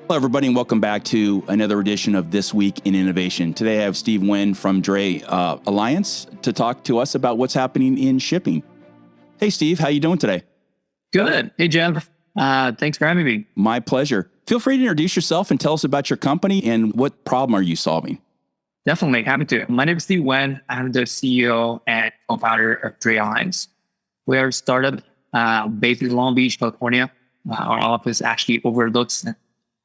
Hello, everybody, and welcome back to another edition of This Week in Innovation. Today, I have Steve Nguyen from Dray Alliance to talk to us about what's happening in shipping. Hey, Steve, how you doing today? Good. Hey, Jeff. Thanks for having me. My pleasure. Feel free to introduce yourself and tell us about your company and what problem are you solving? Definitely. Happy to. My name is Steve Nguyen. I'm the CEO and co-founder of Dray Alliance. We are a startup based in Long Beach, California. Our office actually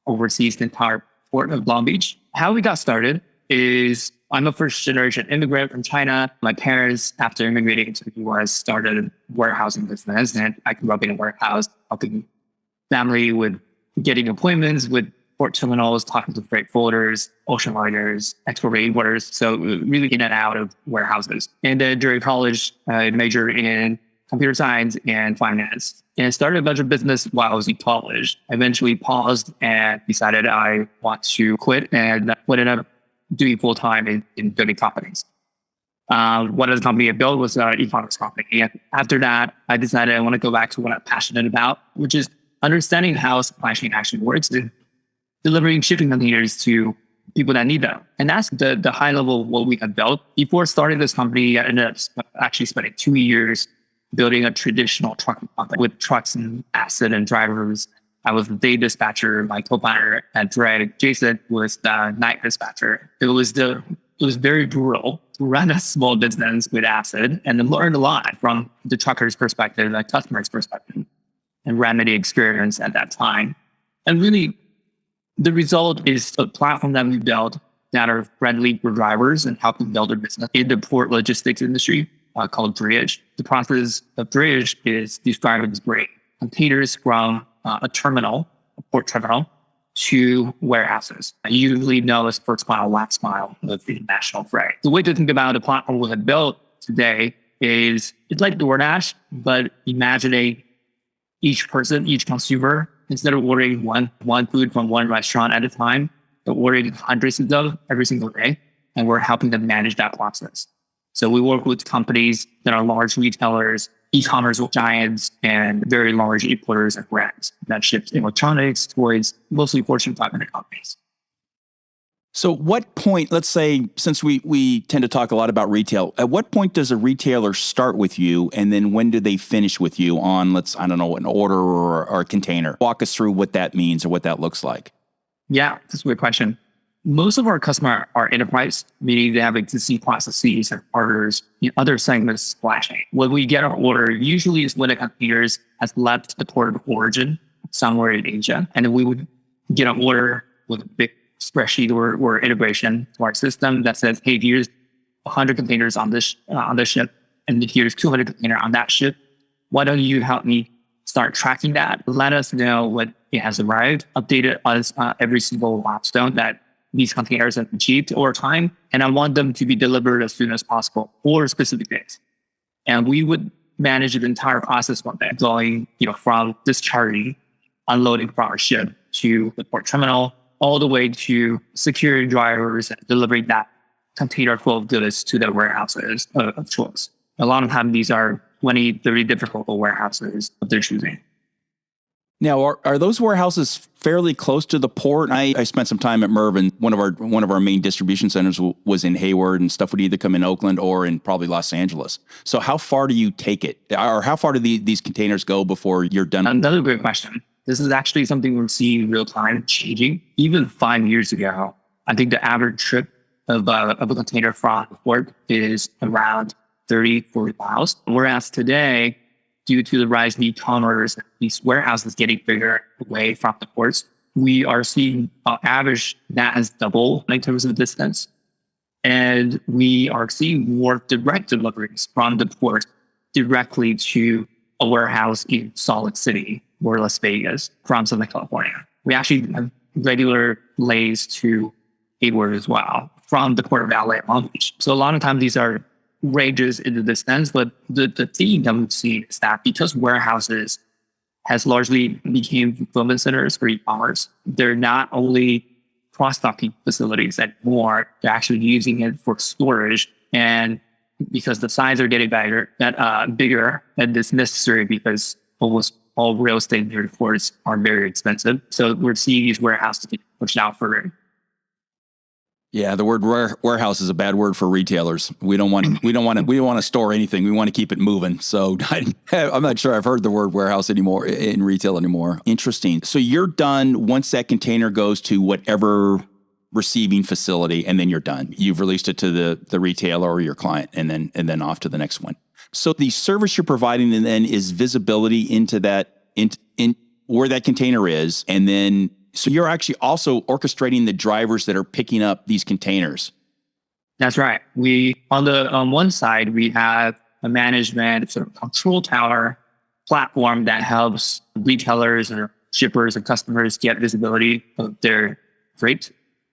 oversees the entire port of Long Beach. How we got started is I'm a first generation immigrant from China. My parents, after immigrating to the US, started a warehousing business, and I grew up in a warehouse, helping family with getting appointments with port terminals, talking to freight forwarders, ocean liners, export importers. So really in and out of warehouses. And then during college, I majored in computer science and finance, and started a bunch of business while I was in college. I eventually paused and decided I want to quit, and what ended up doing full time in building companies. One of the company I built was an e-commerce company. And after that, I decided I want to go back to what I'm passionate about, which is understanding how supply chain actually works and delivering shipping containers to people that need them. And that's the high level of what we have built. Before starting this company, I ended up actually spending 2 years building a traditional trucking company with trucks and asset and drivers. I was the day dispatcher. My co-founder at Dray, Jason, was the night dispatcher. It was very brutal to run a small business with asset, and I learned a lot from the trucker's perspective, the customer's perspective, and remedy experience at that time. And really, the result is a platform that we built that are friendly for drivers and helping build a business in the port logistics industry. Called drayage. The process of drayage is described as bringing containers from a port terminal, to warehouses. I usually know as first mile, last mile of international freight. The way to think about the platform we have built today is it's like Doordash, but imagining each person, each consumer, instead of ordering one food from one restaurant at a time, they're ordering hundreds of them every single day, and we're helping them manage that process. So we work with companies that are large retailers, e-commerce giants, and very large importers and brands that ship electronics, toys, mostly Fortune 500 companies. So what point, let's say, since we tend to talk a lot about retail, at what point does a retailer start with you, and then when do they finish with you on, an order or a container? Walk us through what that means or what that looks like. Yeah, that's a good question. Most of our customers are enterprise, meaning they have existing processes and partners in other segments of supply chain. When we get our order, usually is when the container has left the port of origin somewhere in Asia. And then we would get an order with a big spreadsheet or integration to our system that says, hey, here's 100 containers on this ship, and here's 200 containers on that ship. Why don't you help me start tracking that? Let us know when it has arrived, update us every single milestone that these containers have achieved over time, and I want them to be delivered as soon as possible for specific dates. And we would manage the entire process from there, going, from discharging, unloading from our ship to the port terminal, all the way to securing drivers and delivering that container full of goods to their warehouses of choice. A lot of times these are 20, 30 different local warehouses of their choosing. Now, are those warehouses fairly close to the port? I spent some time at Mervyn. One of our main distribution centers was in Hayward, and stuff would either come in Oakland or in probably Los Angeles. So how far do you take it? Or how far do these containers go before you're done? Another great question. This is actually something we're seeing real time changing. Even 5 years ago, I think the average trip of a container from the port is around 30, 40 miles. Whereas today, due to the rise in e-commerce, these warehouses getting bigger away from the ports, we are seeing average that has doubled in terms of distance. And we are seeing more direct deliveries from the port directly to a warehouse in Salt Lake City or Las Vegas from Southern California. We actually have regular lays to Hayward as well from the port of LA and Long Beach. So a lot of times these are ranges in the distance, but the theme that we've seen is that because warehouses has largely became fulfillment centers for e-commerce, they're not only cross-docking facilities anymore, they're actually using it for storage. And because the size are getting bigger, and it's necessary because almost all real estate reports are very expensive. So we're seeing these warehouses get pushed out further. Yeah, the word warehouse is a bad word for retailers. We don't want to store anything. We want to keep it moving. So I'm not sure I've heard the word warehouse anymore in retail anymore. Interesting. So you're done once that container goes to whatever receiving facility, and then you're done. You've released it to the retailer or your client, and then off to the next one. So the service you're providing then is visibility into that in where that container is, and then. So you're actually also orchestrating the drivers that are picking up these containers. That's right. On one side, we have a management sort of control tower platform that helps retailers or shippers or customers get visibility of their freight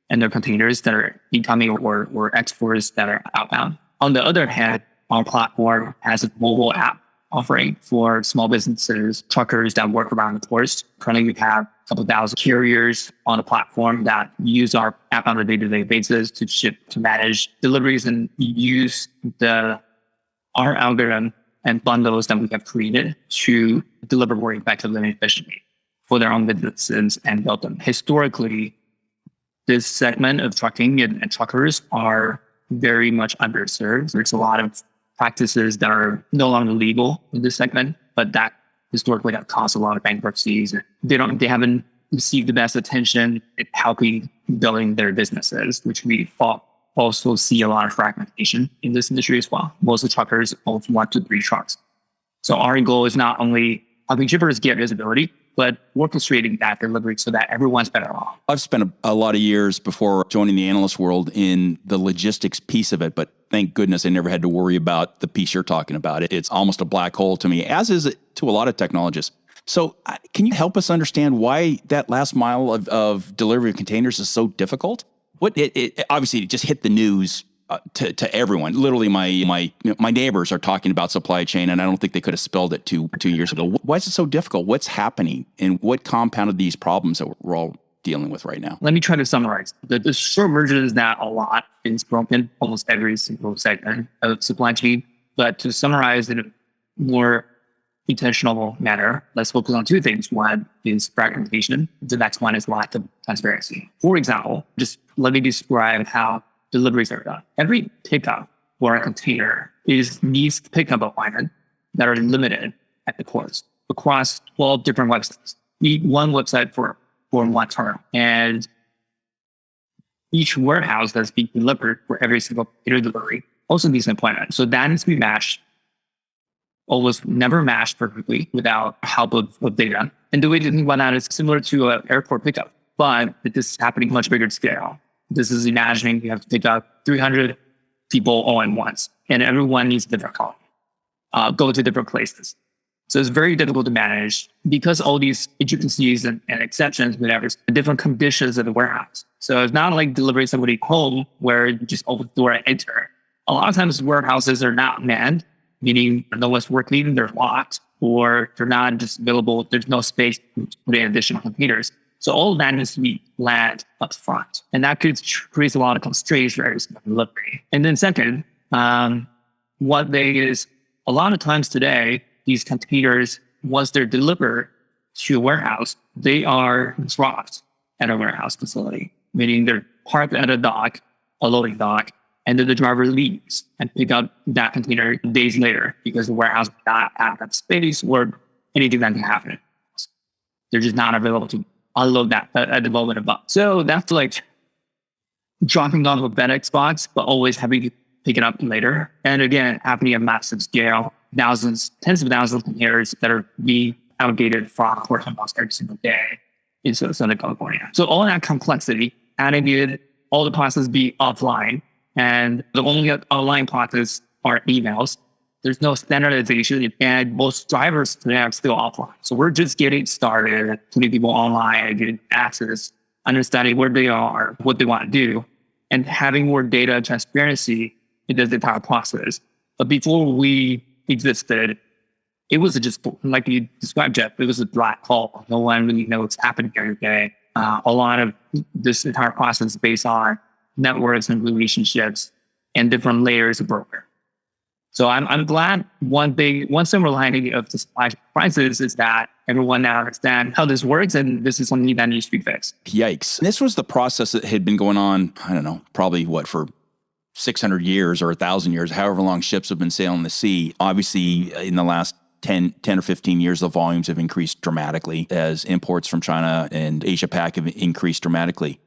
and their containers that are incoming or exports that are outbound. On the other hand, our platform has a mobile app offering for small businesses, truckers that work around the ports. Currently, we have a couple thousand carriers on the platform that use our app on a day-to-day basis to manage deliveries and use our algorithm and bundles that we have created to deliver more effectively and efficiently for their own businesses and build them. Historically, this segment of trucking and truckers are very much underserved. There's a lot of practices that are no longer legal in this segment, but that historically have caused a lot of bankruptcies. They haven't received the best attention in helping building their businesses, which we also see a lot of fragmentation in this industry as well. Most of the truckers own 1 to 3 trucks. So our goal is not only helping shippers get visibility, but orchestrating that delivery so that everyone's better off. I've spent a lot of years before joining the analyst world in the logistics piece of it, but thank goodness I never had to worry about the piece you're talking about. It's almost a black hole to me, as is it to a lot of technologists. So can you help us understand why that last mile of delivery of containers is so difficult? It obviously just hit the news to everyone. Literally, my neighbors are talking about supply chain, and I don't think they could have spelled it 2 years ago. Why is it so difficult? What's happening, and what compounded these problems that we're all dealing with right now? Let me try to summarize. The short version is that a lot is broken, almost every single segment of supply chain. But to summarize in a more intentional manner, let's focus on 2 things. One is fragmentation. The next one is lack of transparency. For example, just let me describe how deliveries are done. Every pickup for a container needs pickup appointments that are limited at the ports across 12 different websites. One website for one term. And each warehouse that's being delivered for every single container delivery also needs an appointment. So that needs to be matched, almost never matched perfectly without help of data. And the way to think about that is similar to an airport pickup, but this is happening much bigger scale. This is imagining you have to pick up 300 people all at once, and everyone needs a different call, go to different places. So it's very difficult to manage because all these intricacies and exceptions, whatever, different conditions of the warehouse. So it's not like delivering somebody home where you just open the door and enter. A lot of times warehouses are not manned, meaning no one's working, they're locked, or they're not just available. There's no space to put in additional containers. So all of that needs to be planned up front. And that creates a lot of constraints for every single delivery. And then second, what they is a lot of times today, these containers, once they're delivered to a warehouse, they are dropped at a warehouse facility, meaning they're parked at a loading dock, and then the driver leaves and pick up that container days later because the warehouse does not have that space or anything that can happen. They're just not available to unload that at the moment above. So that's like dropping off a FedEx box, but always having to pick it up later. And again, happening at massive scale, tens of thousands of containers that are being allocated from ports and box every single day in Southern California. So all that complexity, adding it, all the processes be offline, and the only online process are emails. There's no standardization, and most drivers today are still offline. So we're just getting started, putting people online and getting access, understanding where they are, what they want to do, and having more data transparency in the entire process. But before we existed, it was just, like you described, Jeff, it was a black hole. No one really knows what's happening every day. A lot of this entire process is based on networks and relationships and different layers of broker. So I'm glad one silver lining of the supply crisis is that everyone now understands how this works, and this is something that needs to be fixed. Yikes. This was the process that had been going on, I don't know, probably for 600 years or 1,000 years, however long ships have been sailing the sea. Obviously, in the last 10 or 15 years, the volumes have increased dramatically as imports from China and Asia Pac have increased dramatically.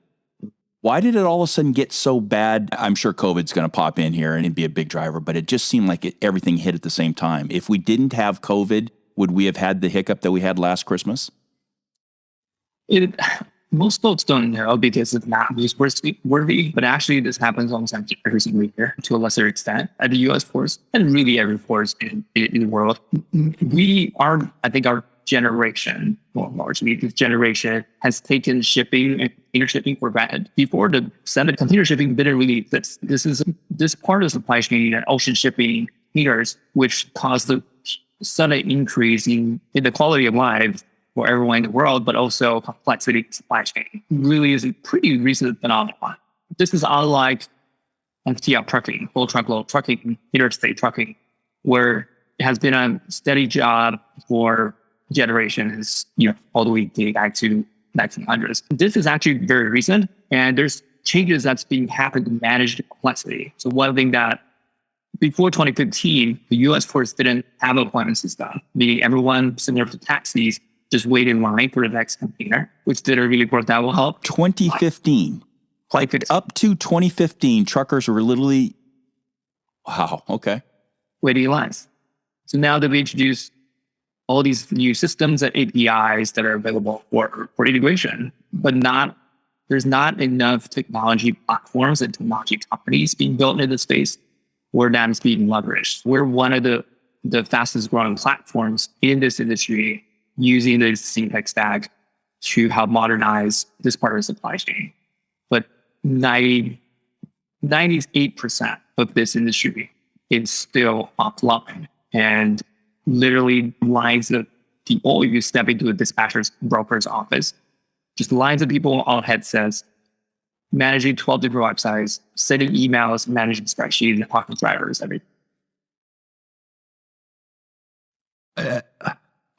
Why did it all of a sudden get so bad? I'm sure COVID's going to pop in here and it'd be a big driver, but it just seemed like everything hit at the same time. If we didn't have COVID, would we have had the hiccup that we had last Christmas? Most folks don't know because it's not newsworthy, but actually this happens almost every single year to a lesser extent at the US ports and really every port in the world. I think our generation, well, largely this generation has taken shipping and container shipping for granted. Before, the standard container shipping didn't really exist. This part of the supply chain and ocean shipping containers, which caused the sudden increase in the quality of life for everyone in the world, but also complexity of supply chain. Really is a pretty recent phenomenon. This is unlike FTL trucking, full truckload trucking, interstate trucking, where it has been a steady job for generations, all the way dating back to 1900s. This is actually very recent, and there's changes that's being happened to manage the complexity. So one thing that before 2015, the US ports didn't have an appointment system, meaning everyone similar to taxis just wait in line for the next container, which didn't really work that well. 2015. Up to 2015, truckers were literally, wow, okay. Waiting in lines. So now that we introduced all these new systems and APIs that are available for integration, but there's not enough technology platforms and technology companies being built in the space where that is being leveraged. We're one of the fastest growing platforms in this industry using the existing tech stack to help modernize this part of the supply chain. But 98% of this industry is still offline. And literally lines of people, if you step into a dispatcher's broker's office, just lines of people on headsets, managing 12 different websites, sending emails, managing spreadsheets, and talking to drivers, everything.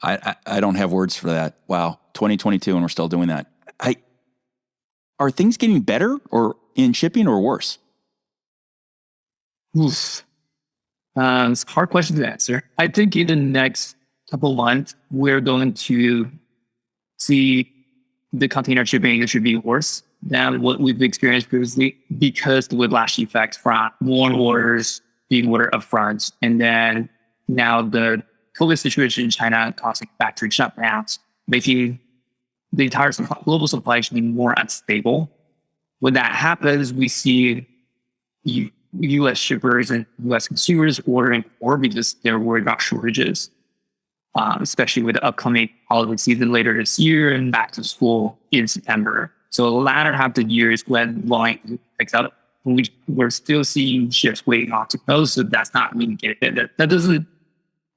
I don't have words for that. Wow, 2022 and we're still doing that. Are things getting better or in shipping or worse? Oof. It's a hard question to answer. I think in the next couple of months, we're going to see the container shipping industry be worse than what we've experienced previously because the whiplash effect from more orders being ordered upfront, and then now the COVID situation in China causing factory shutdowns, making the entire global supply chain more unstable. When that happens, we see U.S. shippers and U.S. consumers ordering more because they're worried about shortages, especially with the upcoming holiday season later this year and back to school in September. So the latter half of the year is when volume picks up. We're still seeing ships waiting on to close, so that's not really getting it. That doesn't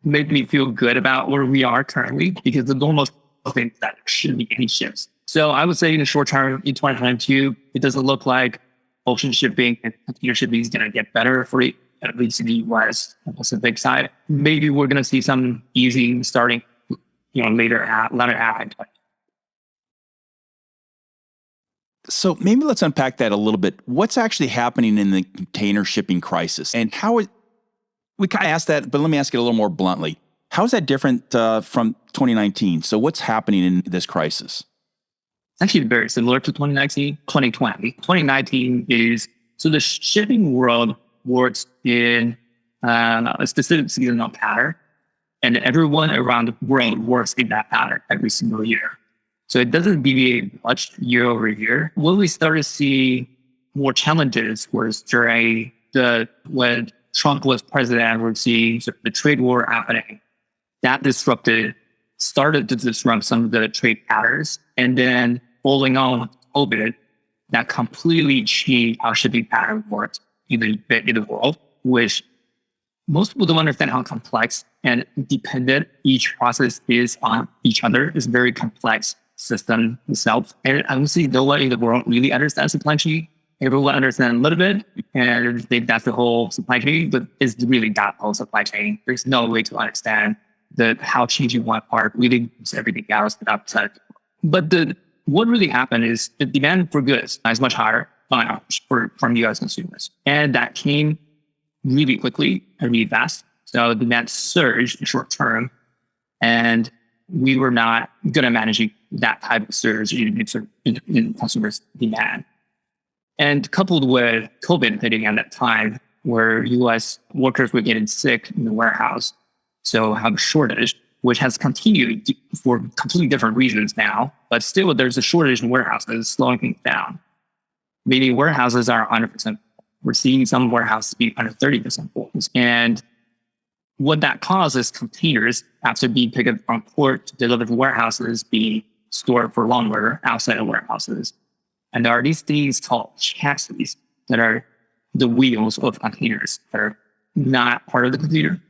make me feel good about where we are currently because the normal thing that there shouldn't be any ships. So I would say in the short term, in 2022, it doesn't look like ocean shipping and container shipping is going to get better for it, at least in the US Pacific side. Maybe we're going to see some easing starting, later half. So maybe let's unpack that a little bit. What's actually happening in the container shipping crisis and we kind of asked that, but let me ask it a little more bluntly. How is that different from 2019? So what's happening in this crisis? It's actually very similar to 2019, 2020. 2019 is, so the shipping world works in a specific seasonal pattern, and everyone around the world works in that pattern every single year. So it doesn't deviate much year over year. When we start to see more challenges was when Trump was president, we're seeing the trade war happening. That started to disrupt some of the trade patterns. And then following on COVID, that completely changed how shipping pattern works in the world, which most people don't understand how complex and dependent each process is on each other. It's a very complex system itself. And honestly, no one in the world really understands supply chain everyone understands a little bit, and they, that's the whole supply chain, but it's really that whole supply chain. There's no way to understand how changing one part really moves everything else outside. But what really happened is the demand for goods is much higher from US consumers. And that came really quickly and really fast. So the demand surged in short term. And we were not good at managing that type of surge in consumers' demand. And coupled with COVID hitting at that time, where US workers were getting sick in the warehouse, so have a shortage, which has continued for completely different reasons now, but still there's a shortage in warehouses slowing things down. Meaning warehouses are 100%. We're seeing some warehouses be under 30% full. And what that causes containers, after being picked up from port to delivered to warehouses, being stored for longer outside of warehouses. And there are these things called chassis that are the wheels of containers that are not part of the container.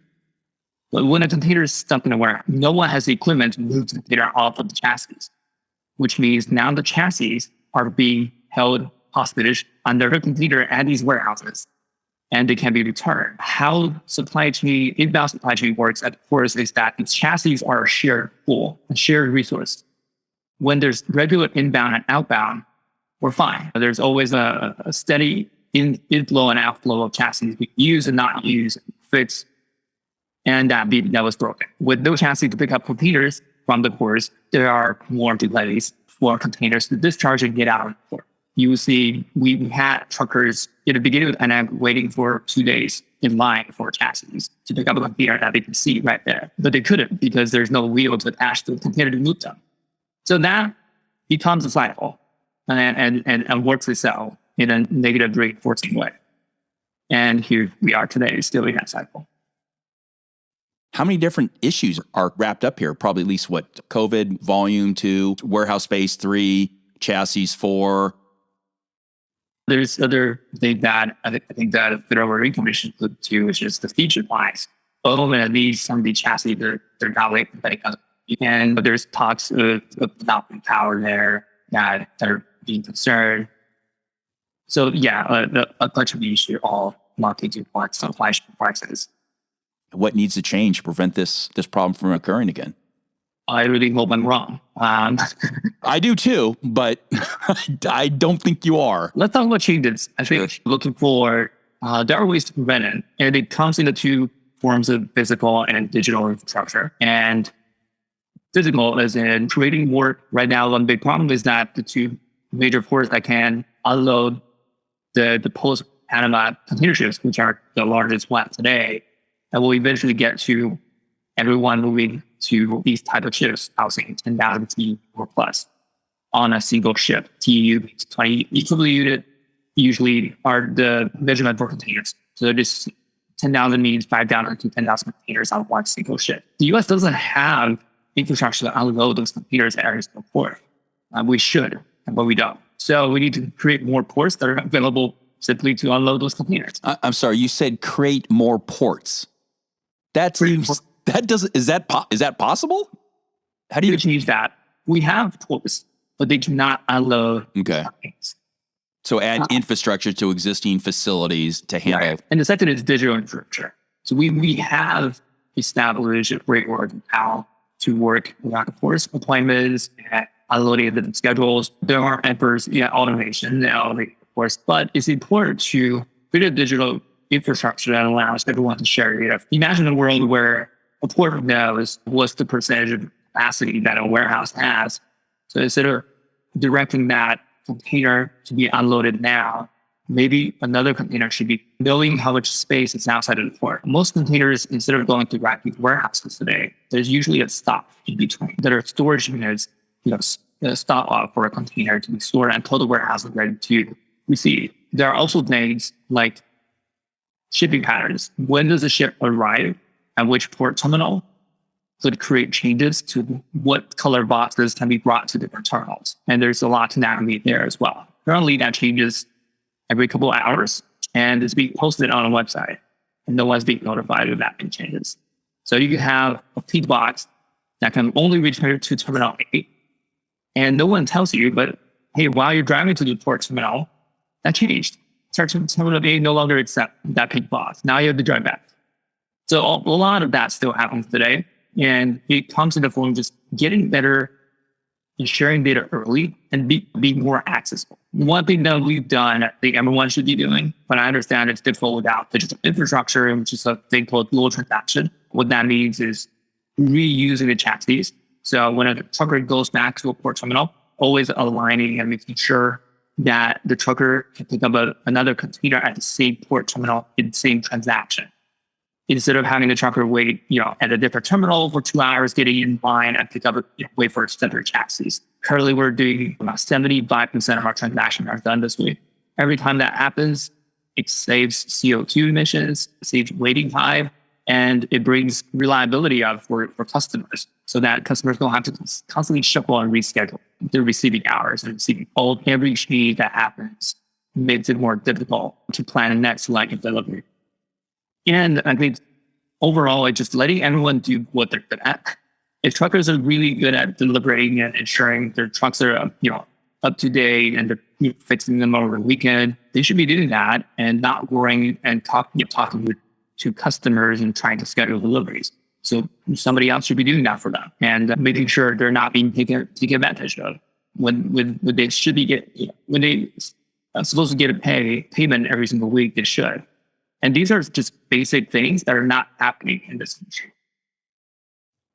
But when a container is stuck in a warehouse, no one has the equipment to move the container off of the chassis, which means now the chassis are being held hostage under the container at these warehouses, and they can be returned. How inbound supply chain works at ports is that the chassis are a shared pool, a shared resource. When there's regular inbound and outbound, we're fine. There's always a steady inflow and outflow of chassis we use and not use, fix, and that was broken. With those chassis to pick up containers from the ports, there are more delays for containers to discharge and get out of the port. You see, we had truckers at the beginning of the pandemic waiting for 2 days in line for chassis to pick up a container that they can see right there. But they couldn't because there's no wheel to attach to the container to move them. So that becomes a cycle and works itself in a negative reinforcing way. And here we are today, still in that cycle. How many different issues are wrapped up here? Probably at least COVID, volume 2, warehouse space 3, chassis 4. There's other thing that I think that the Federal Rate Commission looked to, which is the feature lines. Ultimately, some of the chassis, they're not like and but there's talks of development power there that are being concerned. So yeah, a bunch of these are all marketing parts, supply chain prices. What needs to change to prevent this problem from occurring again? I really hope I'm wrong. I do too, but I don't think you are. Let's talk about changes. I think looking forward, there are ways to prevent it. And it comes in the two forms of physical and digital infrastructure. And physical is in creating more. Right now, one big problem is that the two major ports that can unload the post-Panama container ships, which are the largest one today, and will eventually get to everyone moving to these type of ships, housing 10,000 TEU or plus on a single ship. TEU means 20 equivalent unit, usually are the measurement for containers. So this 10,000 means 5,000 to 10,000 containers on one single ship. The US doesn't have infrastructure to unload those containers at every single port. We should, but we don't. So we need to create more ports that are available simply to unload those containers. I'm sorry, you said create more ports. Is that possible? How do you change that? We have ports, but they do not unload. Okay. Things. So add infrastructure to existing facilities to handle. Right. And the second is digital infrastructure. So we have established a framework of how to work around ports, appointments, and unloading the schedules. There are efforts, automation, of course, but it's important to create a digital infrastructure that allows everyone to share data. Imagine a world where a port knows what's the percentage of capacity that a warehouse has. So instead of directing that container to be unloaded now, maybe another container should be knowing how much space is outside of the port. Most containers, instead of going to rapid warehouses today, there's usually a stop in between. There are storage units, stop off for a container to be stored until the warehouse is ready to receive. There are also things like shipping patterns. When does the ship arrive at which port terminal? Could create changes to what color boxes can be brought to different terminals. And there's a lot to navigate there as well. Currently, that changes every couple of hours and it's being posted on a website and no one's being notified of that many changes. So you can have a feed box that can only return to terminal 8 and no one tells you, but hey, while you're driving to the port terminal, That changed. Some of they no longer accept that pink box. Now you have to drive back. So a lot of that still happens today. And it comes in the form of just getting better and sharing data early and being more accessible. One thing that we've done, I think everyone should be doing, but I understand it's difficult without digital infrastructure, which is a thing called dual transaction. What that means is reusing the chassis. So when a trucker goes back to a port terminal, always aligning and making sure that the trucker can pick up another container at the same port terminal in the same transaction, instead of having the trucker wait, at a different terminal for 2 hours, getting in line and pick up, wait for a separate chassis. Currently, we're doing about 75% of our transactions are done this way. Every time that happens, it saves CO2 emissions, saves waiting time, and it brings reliability up for customers, so that customers don't have to constantly shuffle and reschedule their receiving hours and receiving every change that happens makes it more difficult to plan the next leg of delivery. And I think overall, it's just letting everyone do what they're good at. If truckers are really good at delivering and ensuring their trucks are, up to date and they're fixing them over the weekend, they should be doing that and not worrying and talking to customers and trying to schedule deliveries. So somebody else should be doing that for them and making sure they're not being taken advantage of when they should be when they are supposed to get a payment every single week. They should. And these are just basic things that are not happening in this country.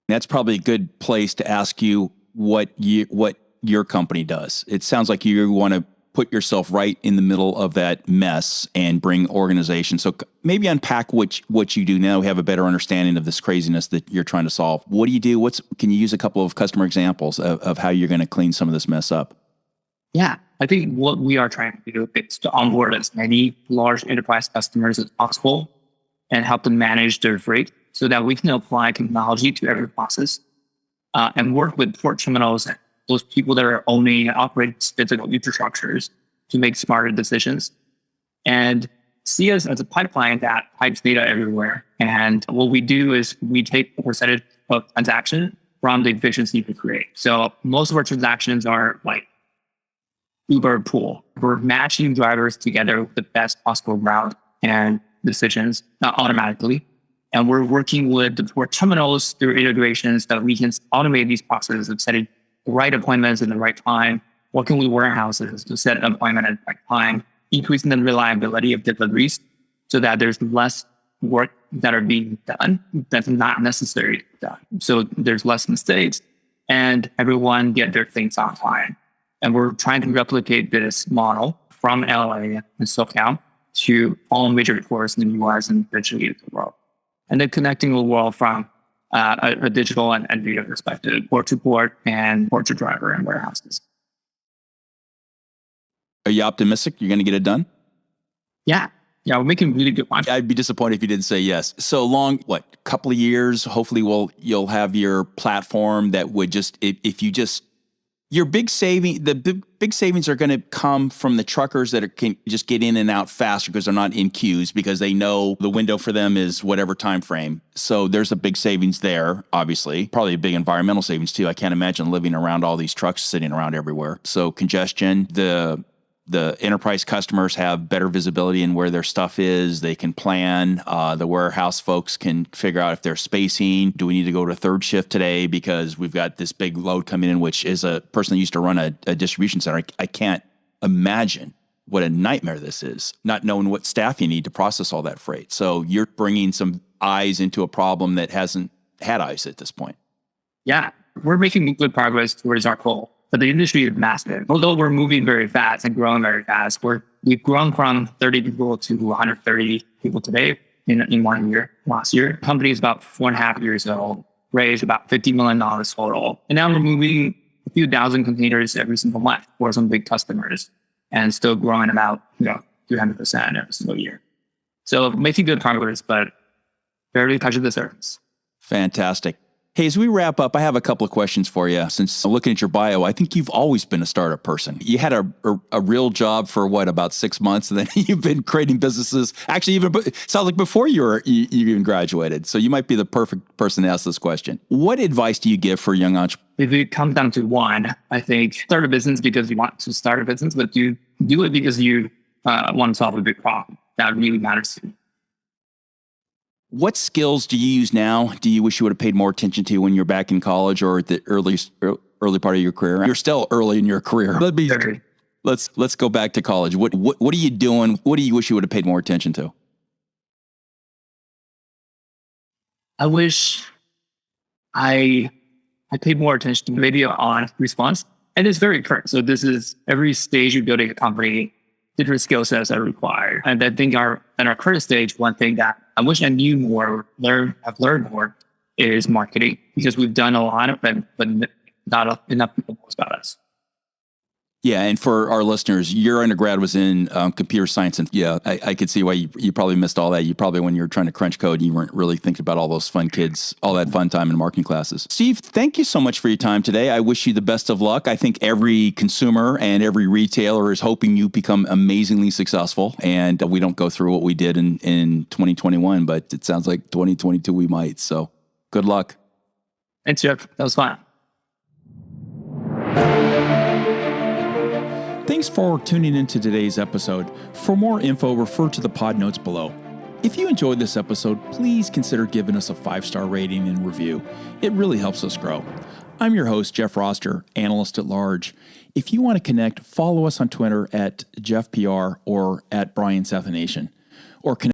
That's probably a good place to ask you what your company does. It sounds like you want to put yourself right in the middle of that mess and bring organization. So maybe unpack what you do now. We have a better understanding of this craziness that you're trying to solve. What do you do? Can you use a couple of customer examples of how you're going to clean some of this mess up? Yeah, I think what we are trying to do is to onboard as many large enterprise customers as possible and help them manage their freight so that we can apply technology to every process and work with port terminals and those people that are owning and operating physical infrastructures to make smarter decisions and see us as a pipeline that pipes data everywhere. And what we do is we take a percentage of transaction from the efficiency we create. So most of our transactions are like Uber pool. We're matching drivers together with the best possible route and decisions automatically. And we're working with the port terminals through integrations that we can automate these processes of setting the right appointments in the right time, working with warehouses to set an appointment at the right time, increasing the reliability of deliveries so that there's less work that are being done that's not necessary to be done. So there's less mistakes and everyone get their things on time. And we're trying to replicate this model from LA and SoCal to all major ports in the US and eventually the world. And then connecting the world from a digital and data perspective, port to port and port to driver and warehouses. Are you optimistic you're going to get it done? Yeah, we're making really good progress. I'd be disappointed if you didn't say yes. So long, couple of years, hopefully you'll have your platform that would just, if you just, your big big savings are going to come from the truckers that can just get in and out faster because they're not in queues because they know the window for them is whatever time frame. So there's a big savings there, obviously. Probably a big environmental savings too. I can't imagine living around all these trucks sitting around everywhere. So congestion, the enterprise customers have better visibility in where their stuff is. They can plan. The warehouse folks can figure out if they're spacing. Do we need to go to a third shift today because we've got this big load coming in, which is a person that used to run a distribution center. I can't imagine what a nightmare this is, not knowing what staff you need to process all that freight. So you're bringing some eyes into a problem that hasn't had eyes at this point. Yeah, we're making good progress towards our goal. But the industry is massive. Although we're moving very fast and growing very fast, we've grown from 30 people to 130 people today in 1 year. Last year, the company is about 4.5 years old, raised about $50 million total. And now we're moving a few thousand containers every single month for some big customers and still growing about 300% every single year. So making good progress, but barely touching the surface. Fantastic. Hey, as we wrap up, I have a couple of questions for you. Since looking at your bio, I think you've always been a startup person. You had a real job for about 6 months, and then you've been creating businesses. Actually, it sounds like before you even graduated. So you might be the perfect person to ask this question. What advice do you give for young entrepreneurs? If it comes down to one, I think start a business because you want to start a business, but you do it because you want to solve a big problem that really matters to me. What skills do you use now? Do you wish you would have paid more attention to when you're back in college or at the early part of your career? You're still early in your career. Let's go back to college. What are you doing? What do you wish you would have paid more attention to? I wish I paid more attention to maybe on response. And it's very current. So this is every stage you're building a company, different skill sets are required. And I think at our current stage, one thing that I wish I knew more, have learned more is marketing, because we've done a lot of it, but not enough people know about us. Yeah, and for our listeners, your undergrad was in computer science, and yeah, I could see why you probably missed all that. You probably, when you were trying to crunch code, you weren't really thinking about all those fun kids, all that fun time in marketing classes. Steve, thank you so much for your time today. I wish you the best of luck. I think every consumer and every retailer is hoping you become amazingly successful, and we don't go through what we did in 2021, but it sounds like 2022 we might. So good luck. Thanks, Jeff. That was fun. Thanks for tuning into today's episode. For more info, refer to the pod notes below. If you enjoyed this episode, please consider giving us a 5-star rating and review. It really helps us grow. I'm your host, Jeff Roster, analyst at large. If you want to connect, follow us on Twitter at JeffPR or at BrianSathanation, or connect